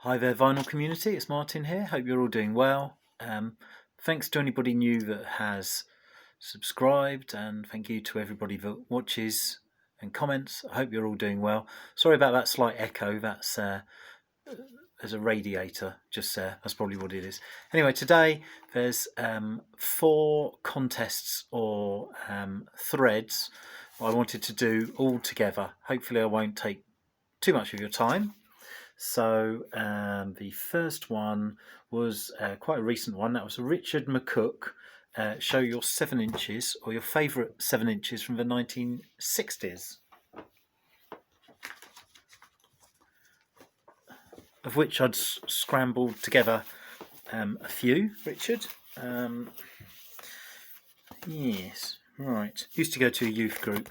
Hi there, vinyl community. It's Martin here. Hope you're all doing well. Thanks to anybody new that has subscribed, and thank you to everybody that watches and comments. I hope you're all doing well. Sorry about that slight echo. That's there's a radiator just there. That's probably what it is. Anyway, today there's 4 contests or threads I wanted to do all together. Hopefully, I won't take too much of your time. So the first one was quite a recent one. That was Richard McCook. Show your 7 inches or your favourite 7 inches from the 1960s, of which I'd scrambled together a few. Richard, yes, right. Used to go to a youth group.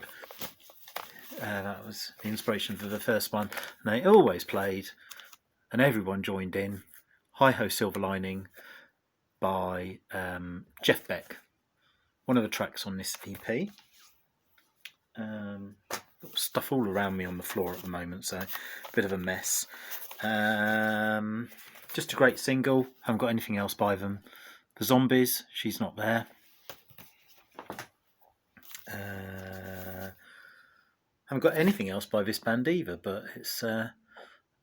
That was the inspiration for the first one. And they always played, and everyone joined in, Hi Ho Silver Lining by Jeff Beck. One of the tracks on this EP. Stuff all around me on the floor at the moment, so a bit of a mess. Just a great single. Haven't got anything else by them. The Zombies, She's Not There. Haven't got anything else by this band either, but it's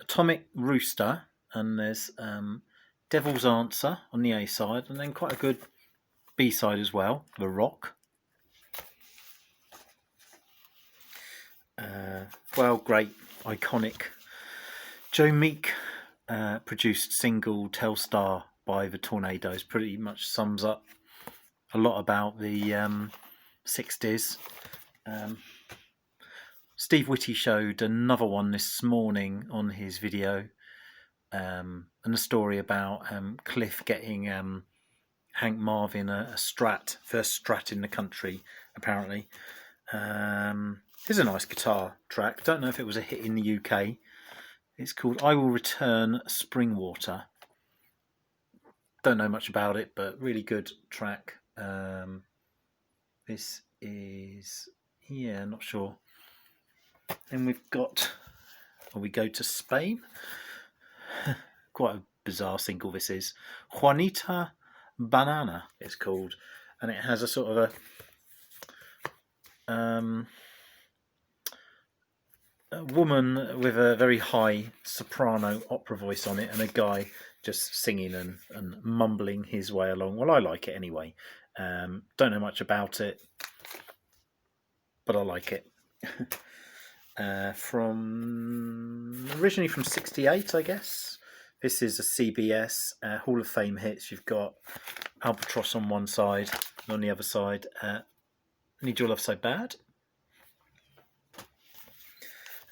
Atomic Rooster, and there's Devil's Answer on the A side, and then quite a good B side as well, The Rock. Great, iconic Joe Meek produced single Telstar by the Tornadoes. Pretty much sums up a lot about the 60s. Steve Whitty showed another one this morning on his video, and a story about Cliff getting Hank Marvin a Strat, first Strat in the country, apparently. Here's a nice guitar track. Don't know if it was a hit in the UK. It's called I Will Return Springwater. Don't know much about it, but really good track. This is, not sure. Then we go to Spain. Quite a bizarre single this is. Juanita Banana it's called, and it has a sort of a woman with a very high soprano opera voice on it, and a guy just singing and mumbling his way along. Well, I like it anyway. Don't know much about it, but I like it. Originally from '68, I guess. This is a CBS Hall of Fame hits. You've got Albatross on one side, and on the other side, Need Your Love So Bad.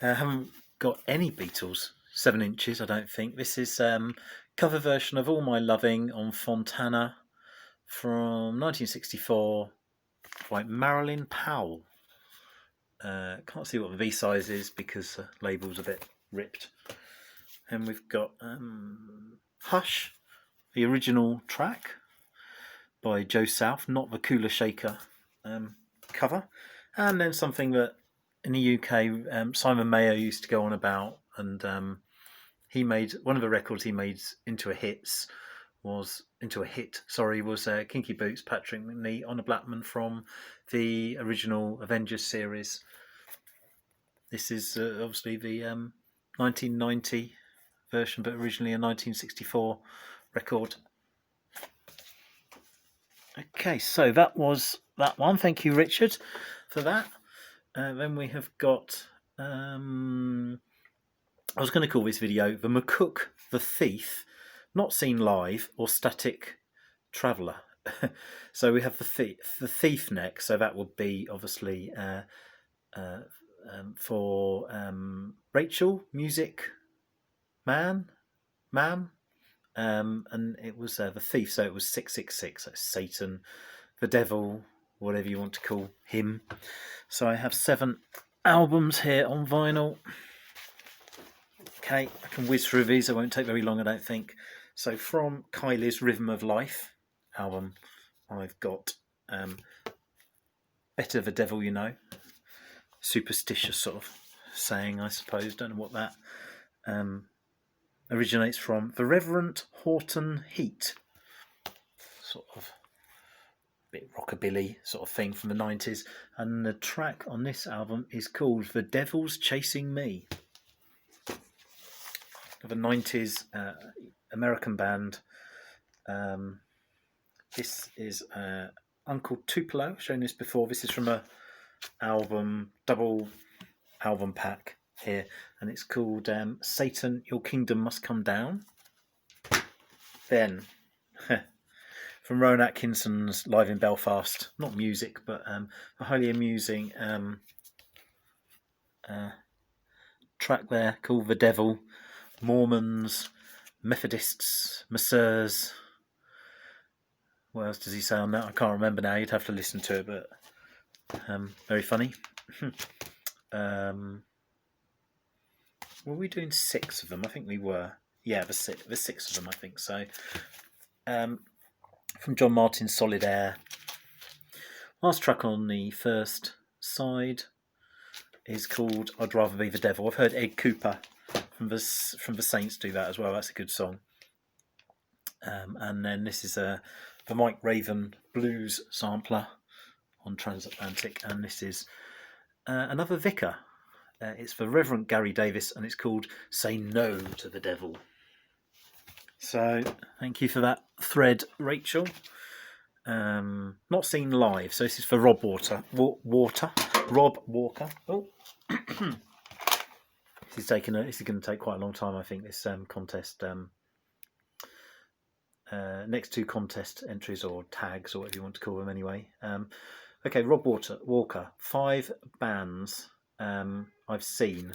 Haven't got any Beatles 7 inches, I don't think. This is cover version of All My Loving on Fontana from 1964 by Marilyn Powell. Can't see what the B-size is because the label's a bit ripped. And we've got Hush, the original track by Joe South, not the Cooler Shaker cover. And then something that in the UK Simon Mayo used to go on about, and he made one of the records he made into a hit was Kinky Boots, Patrick McNee, Honor Blackman from the original Avengers series. This is obviously the 1990 version, but originally a 1964 record. Okay, so that was that one. Thank you, Richard, for that. Then we have got, I was going to call this video The McCook, the Thief, Not Seen Live, or Static Traveller. So we have the thief next, so that would be obviously for Rachel, music, ma'am, and it was the thief, so it was 666, so Satan, the devil, whatever you want to call him. So I have 7 albums here on vinyl. Okay, I can whiz through these, it won't take very long, I don't think. So from Kylie's Rhythm of Life album, I've got Better the Devil You Know. Superstitious sort of saying, I suppose. Don't know what that originates from the Reverend Horton Heat, sort of bit rockabilly sort of thing from the 90s, and the track on this album is called The Devil's Chasing Me. Of a 90s American band. This is Uncle Tupelo. I've shown this before. This is from a double album pack here, and it's called Satan, Your Kingdom Must Come Down. Then from Rowan Atkinson's Live in Belfast, not music, but a highly amusing track there called The Devil. Mormons, Methodists, Masseurs. What else does he say on that? I can't remember now. You'd have to listen to it, but very funny. Were we doing 6 of them? I think we were. Yeah, the 6 of them, I think so. From John Martin's Solid Air. Last track on the first side is called I'd Rather Be the Devil. I've heard Ed Cooper from the Saints do that as well. That's a good song. And then this is the Mike Raven blues sampler on Transatlantic, and this is another vicar. It's for Reverend Gary Davis, and it's called Say No to the Devil. So thank you for that thread, Rachel. Not seen live, so this is for Rob Walker. Oh, this is going to take quite a long time, I think. This contest. Next 2 contest entries or tags or whatever you want to call them, anyway. Okay, Rob Walker. 5 bands I've seen.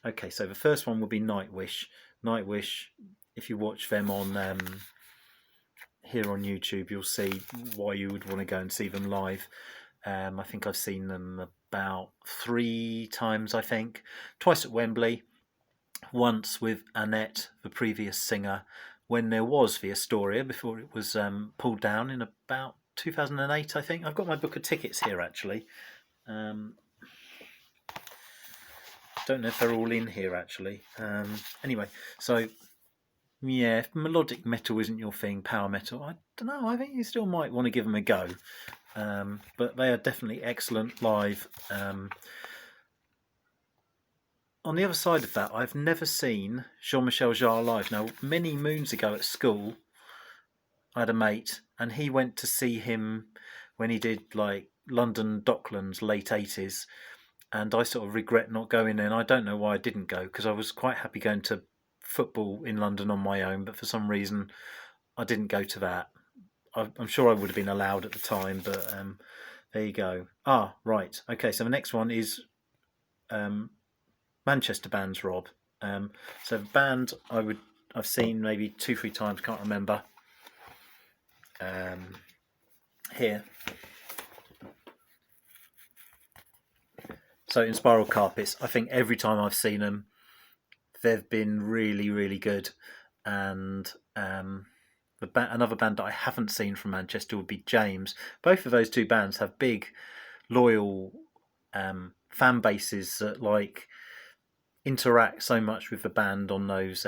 Okay, so the first one will be Nightwish. Nightwish. If you watch them on here on YouTube, you'll see why you would want to go and see them live. I think I've seen them about 3 times, I think. Twice at Wembley, once with Annette, the previous singer, when there was the Astoria, before it was pulled down in about 2008, I think. I've got my book of tickets here, actually. Don't know if they're all in here, actually. Anyway, so yeah, if melodic metal isn't your thing, power metal, I don't know, I think you still might want to give them a go. But they are definitely excellent live. On the other side of that, I've never seen Jean-Michel Jarre live. Now, many moons ago at school, I had a mate, and he went to see him when he did like London Docklands, late 80s, and I sort of regret not going there, and I don't know why I didn't go, because I was quite happy going to football in London on my own, but for some reason I didn't go to that. I'm sure I would have been allowed at the time, but there you go. Right. Okay, so the next one is Manchester bands, Rob. So the band I've seen maybe 2-3 times, can't remember. Here. So in Spiral Carpets, I think every time I've seen them, they've been really, really good. And another band that I haven't seen from Manchester would be James. Both of those 2 bands have big, loyal fan bases that like interact so much with the band on those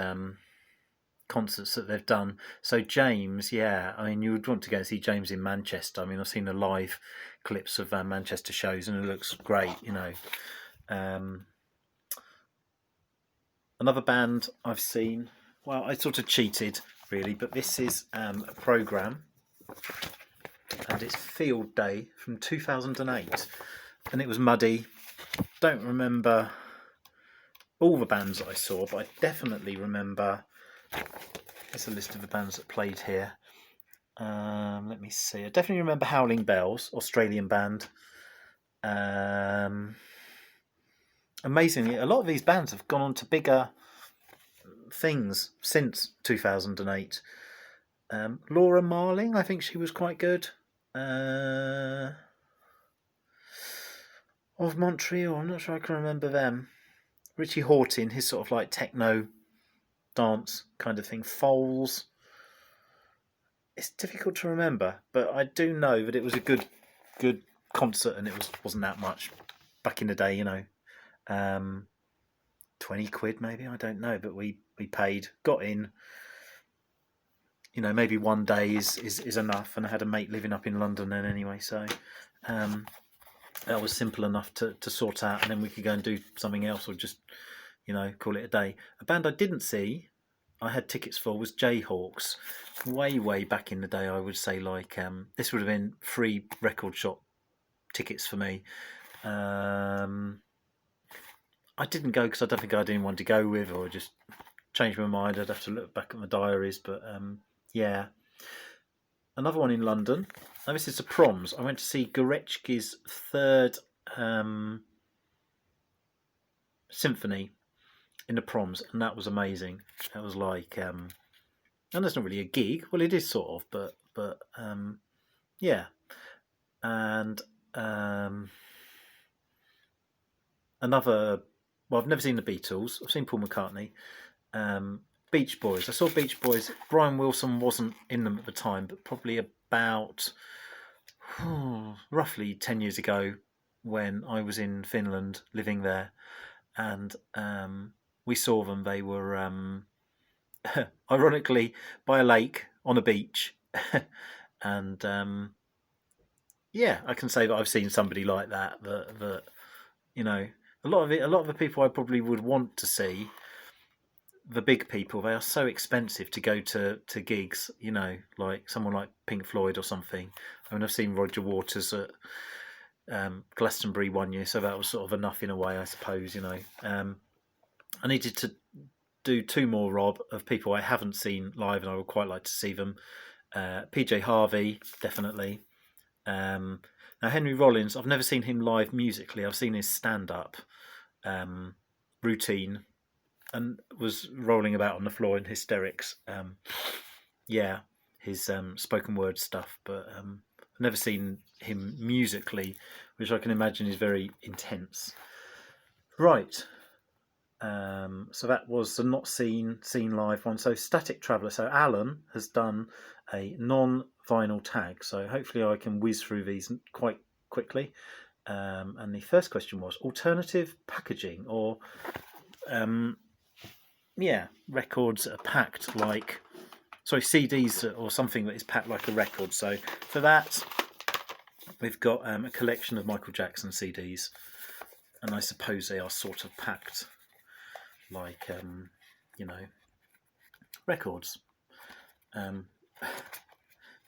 concerts that they've done. So James, yeah, I mean, you would want to go and see James in Manchester. I mean, I've seen the live clips of Manchester shows, and it looks great, you know. Another band I've seen, well, I sort of cheated, really, but this is a programme, and it's Field Day from 2008, and it was muddy. Don't remember all the bands that I saw, but I definitely remember. There's a list of the bands that played here. Let me see. I definitely remember Howling Bells, Australian band. Amazingly, a lot of these bands have gone on to bigger things since 2008. Laura Marling, I think she was quite good. Of Montreal, I'm not sure I can remember them. Richie Hawtin, his sort of like techno dance kind of thing. Foals. It's difficult to remember, but I do know that it was a good wasn't that much back in the day, you know. 20 quid maybe, I don't know, but we paid, got in. Maybe one day is enough, and I had a mate living up in London then anyway, so that was simple enough to sort out, and then we could go and do something else, or just call it a day. A band I didn't see, I had tickets for, was Jayhawks. Way back in the day, I would say, like, this would have been free record shop tickets for me. I didn't go because I don't think I had anyone to go with, or just changed my mind. I'd have to look back at my diaries, but yeah. Another one in London. Now this is the Proms. I went to see Gorecki's third symphony in the Proms, and that was amazing. That was like, and that's not really a gig. Well, it is sort of, but yeah. And another. Well, I've never seen the Beatles. I've seen Paul McCartney. Beach Boys. I saw Beach Boys. Brian Wilson wasn't in them at the time, but probably about roughly 10 years ago, when I was in Finland living there, and we saw them. They were ironically by a lake on a beach, and yeah, I can say that I've seen somebody like that. That a lot of the people I probably would want to see. The big people, they are so expensive to go to gigs, like someone like Pink Floyd or something. I mean, I've seen Roger Waters at Glastonbury one year, so that was sort of enough in a way, I suppose. I needed to do two more, Rob, of people I haven't seen live, and I would quite like to see them. PJ Harvey, definitely. Now, Henry Rollins, I've never seen him live musically. I've seen his stand-up routine, and was rolling about on the floor in hysterics. Yeah, his spoken word stuff, but I've never seen him musically, which I can imagine is very intense. Right. So that was the not seen live one. So Static Traveller. So Alan has done a non-vinyl tag. So hopefully I can whiz through these quite quickly. And the first question was alternative packaging, or records that are packed like, CDs or something that is packed like a record. So for that, we've got a collection of Michael Jackson CDs, and I suppose they are sort of packed like, records.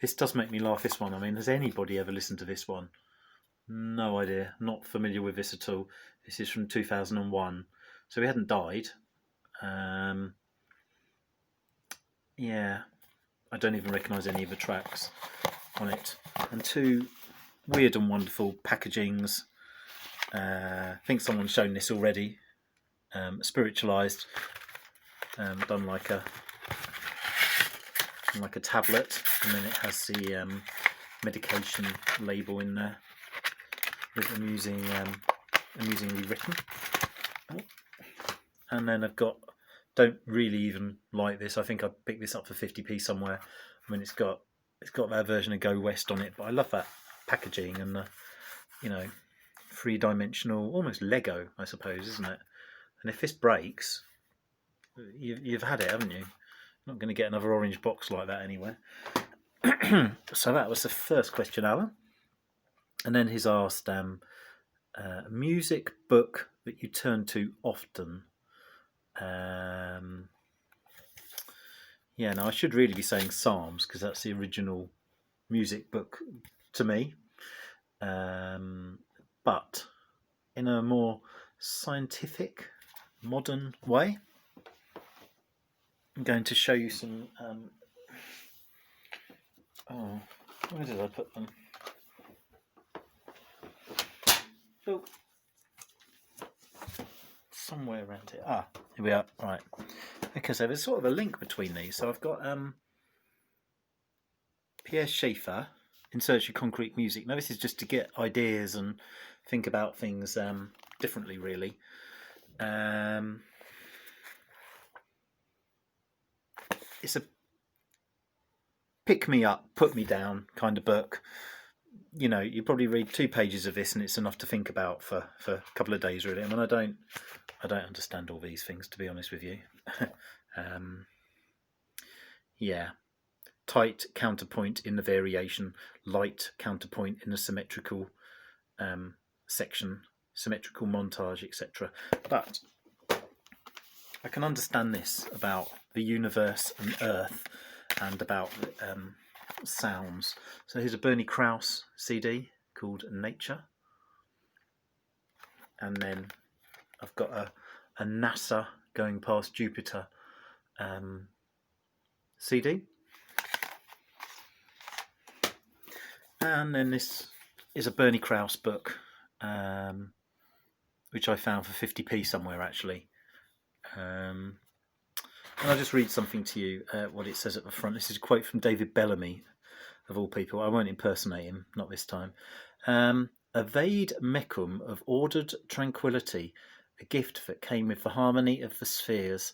This does make me laugh, this one. I mean, has anybody ever listened to this one? No idea. Not familiar with this at all. This is from 2001. So he hadn't died. Yeah, I don't even recognise any of the tracks on it. And two weird and wonderful packagings. I think someone's shown this already. Spiritualised, done like a tablet, and then it has the medication label in there. It's amusingly written. And then I've got, don't really even like this. I think I picked this up for 50p somewhere. I mean, it's got that version of Go West on it, but I love that packaging and the, 3-dimensional, almost Lego, I suppose, isn't it? And if this breaks, you've had it, haven't you? You're not going to get another orange box like that anywhere. So that was the first question, Alan. And then he's asked, music book that you turn to often. Now I should really be saying Psalms, because that's the original music book to me. But in a more scientific, modern way, I'm going to show you some. Where did I put them? Oh, somewhere around here. Here we are. Right. Okay, so there's sort of a link between these. So I've got Pierre Schaeffer, In Search of Concrete Music. Now this is just to get ideas and think about things differently, really. It's a pick me up, put me down kind of book. You probably read 2 pages of this and it's enough to think about for a couple of days, really. I mean, I I don't understand all these things, to be honest with you. Yeah. Tight counterpoint in the variation, light counterpoint in the symmetrical section, symmetrical montage, etc. But I can understand this about the universe and Earth and about sounds. So here's a Bernie Krause CD called Nature. And then I've got a NASA going past Jupiter CD. And then this is a Bernie Krause book, which I found for 50p somewhere actually. And I'll just read something to you, what it says at the front. This is a quote from David Bellamy, of all people. I won't impersonate him, not this time. A vade mecum of ordered tranquillity, a gift that came with the harmony of the spheres,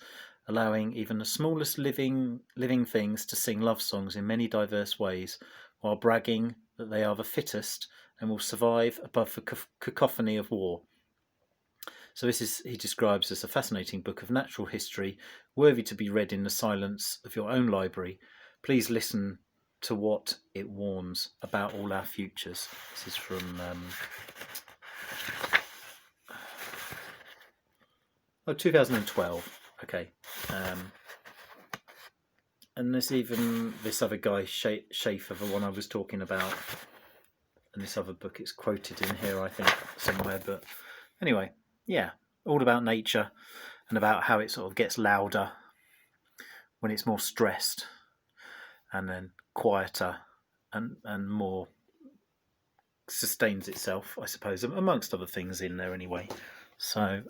allowing even the smallest living things to sing love songs in many diverse ways, while bragging that they are the fittest and will survive above the cacophony of war. So this is, he describes as a fascinating book of natural history, worthy to be read in the silence of your own library. Please listen to what it warns about all our futures. This is from 2012. Okay. And there's even this other guy, Schaefer, the one I was talking about, and this other book, it's quoted in here, I think, somewhere. But anyway, yeah, all about nature and about how it sort of gets louder when it's more stressed, and then quieter and more sustains itself, I suppose, amongst other things in there anyway. So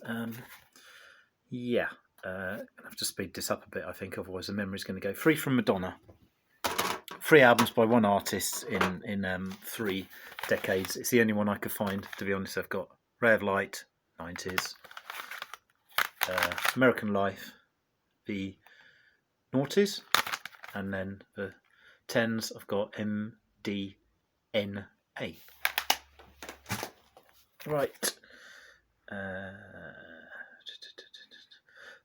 yeah, I have to speed this up a bit, I think, otherwise the memory's going to go. Free from Madonna. 3 albums by one artist in 3 decades. It's the only one I could find, to be honest. I've got Ray of Light, 90s, American Life, the noughties, and then the 10s. I've got MDNA. Right.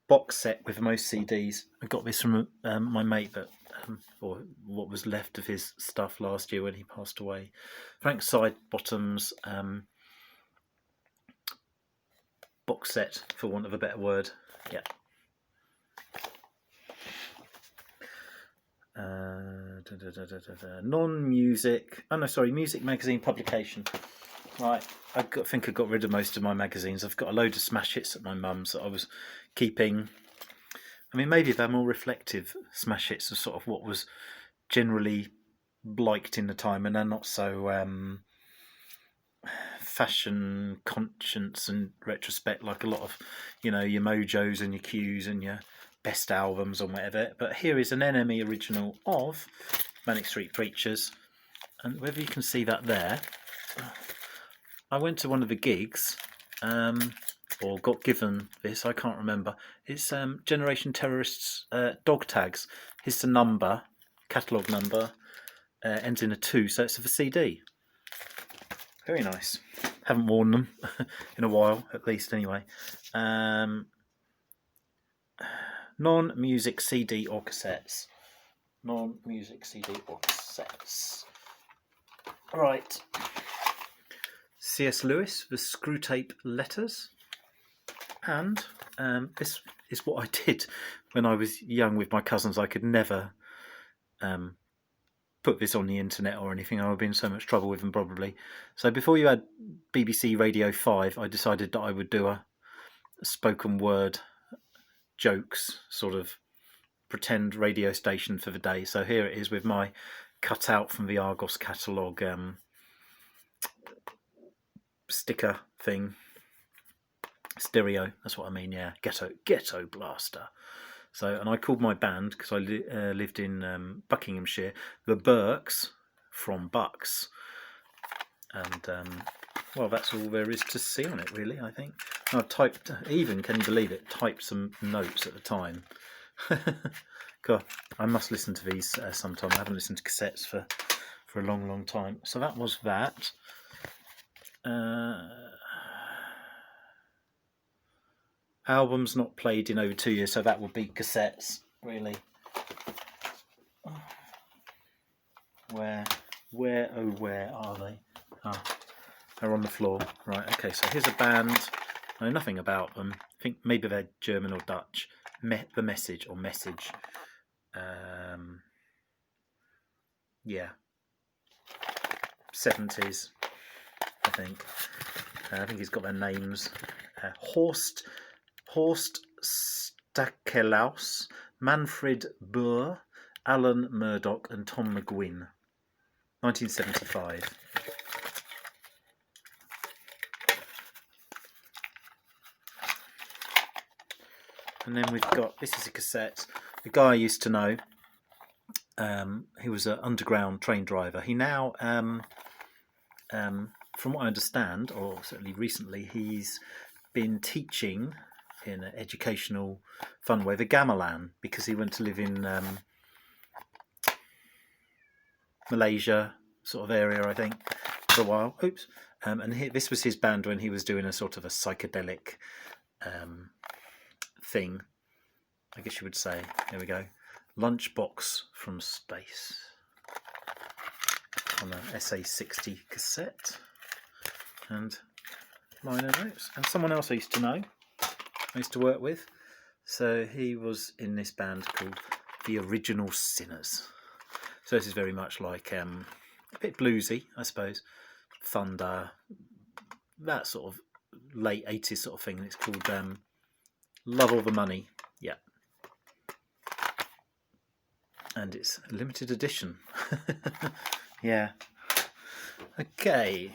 Box set with most CDs. I got this from my mate, that or what was left of his stuff last year when he passed away. Frank Sidebottom's box set, for want of a better word. Yeah. Non-music. Oh no, sorry, music magazine publication. Right, I think I got rid of most of my magazines. I've got a load of smash hits at my mum's that I was keeping. I mean, maybe they're more reflective smash hits of sort of what was generally liked in the time, and they're not so fashion conscious and retrospect like a lot of, you know, your Mojos and your Qs and your best albums and whatever. But here is an NME original of Manic Street Preachers, and whether you can see that there, I went to one of the gigs, or got given this, I can't remember. It's Generation Terrorists dog tags. Here's the number, catalogue number, ends in a 2, so it's of a CD. Very nice. Haven't worn them in a while, at least anyway. Non-music CD or cassettes. Non-music CD or cassettes. Right. C.S. Lewis, The Screwtape Letters. And this is what I did when I was young with my cousins. I could never put this on the internet or anything. I would be in so much trouble with them probably. So before you had BBC Radio 5, I decided that I would do a spoken word jokes sort of pretend radio station for the day. So here it is with my cut out from the Argos catalogue sticker thing. Stereo, that's what I mean, yeah. Ghetto Blaster. So, and I called my band, because I lived in Buckinghamshire, the Burks from Bucks. And, well, that's all there is to see on it, really, I think. And I've typed, even, can you believe it, typed some notes at the time. God, I must listen to these sometime. I haven't listened to cassettes for a long, long time. So that was that. Albums not played in over 2 years, so that would be cassettes, really. Where are they? Ah, they're on the floor. Right, okay, so here's a band. I know nothing about them. I think maybe they're German or Dutch. The Message or Message. Yeah. 70s, I think. I think he's got their names. Horst Stakelaus, Manfred Boer, Alan Murdoch and Tom McGuinn. 1975. And then we've got, this is a cassette. The guy I used to know, he was an underground train driver. He now, from what I understand, or certainly recently, he's been teaching in an educational fun way the gamelan, because he went to live in Malaysia sort of area, I think, for a while. Oops. And this was his band when he was doing a sort of a psychedelic thing, I guess you would say. There we go. Lunchbox from Space on a SA60 cassette. And liner notes. And someone else I used to know, I used to work with. So he was in this band called The Original Sinners. So this is very much like a bit bluesy, I suppose. Thunder, that sort of late 80s sort of thing. It's called Love All the Money. Yeah. And it's a limited edition. Yeah. Okay.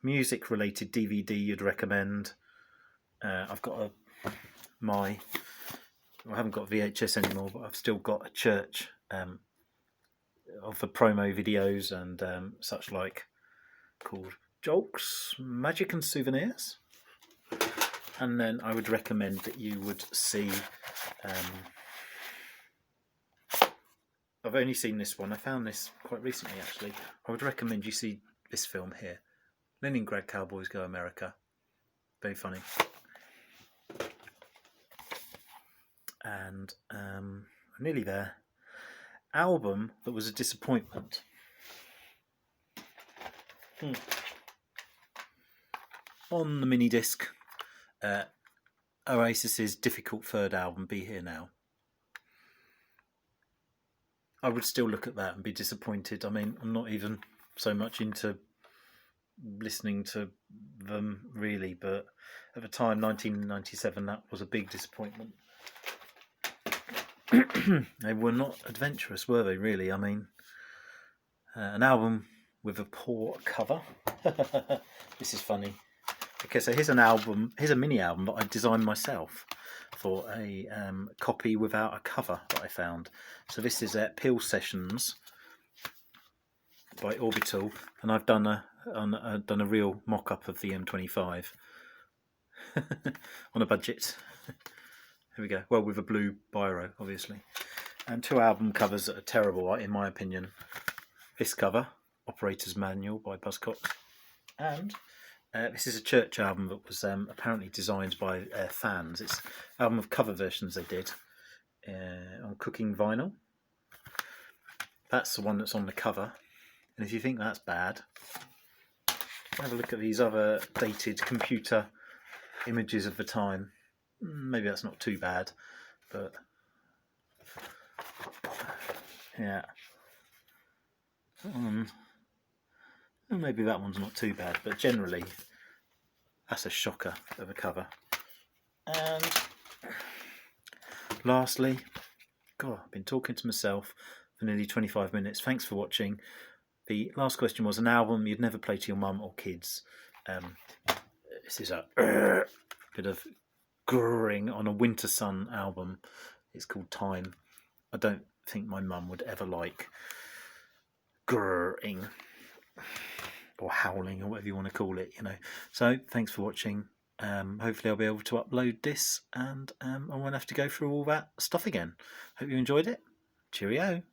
Music related DVD you'd recommend. I've got I haven't got VHS anymore, but I've still got a church of the promo videos and such like, called Jokes, Magic and Souvenirs. And then I would recommend that you would see, I've only seen this one, I found this quite recently actually. I would recommend you see this film here, Leningrad Cowboys Go America. Very funny. And I'm nearly there. Album that was a disappointment. On the mini disc, Oasis's difficult third album, Be Here Now. I would still look at that and be disappointed. I mean, I'm not even so much into listening to them really, but at the time, 1997, that was a big disappointment. They were not adventurous, were they, really? I mean, an album with a poor cover. This is funny. Okay, so here's a mini album that I designed myself for a copy without a cover that I found. So this is Peel Sessions by Orbital, and I've done a real mock-up of the M25 on a budget. Here we go. Well, with a blue biro, obviously. And two album covers that are terrible, in my opinion. This cover, Operator's Manual by Buzzcocks. And this is a church album that was apparently designed by fans. It's an album of cover versions they did on cooking vinyl. That's the one that's on the cover. And if you think that's bad, have a look at these other dated computer images of the time. Maybe that's not too bad, but yeah. Maybe that one's not too bad, but generally that's a shocker of a cover. And lastly, God, I've been talking to myself for nearly 25 minutes. Thanks for watching. The last question was an album you'd never play to your mum or kids. This is a bit of grrring on a Winter Sun album. It's called Time. I don't think my mum would ever like grrring or howling or whatever you want to call it, you know. So thanks for watching. Hopefully I'll be able to upload this and I won't have to go through all that stuff again. Hope you enjoyed it. Cheerio.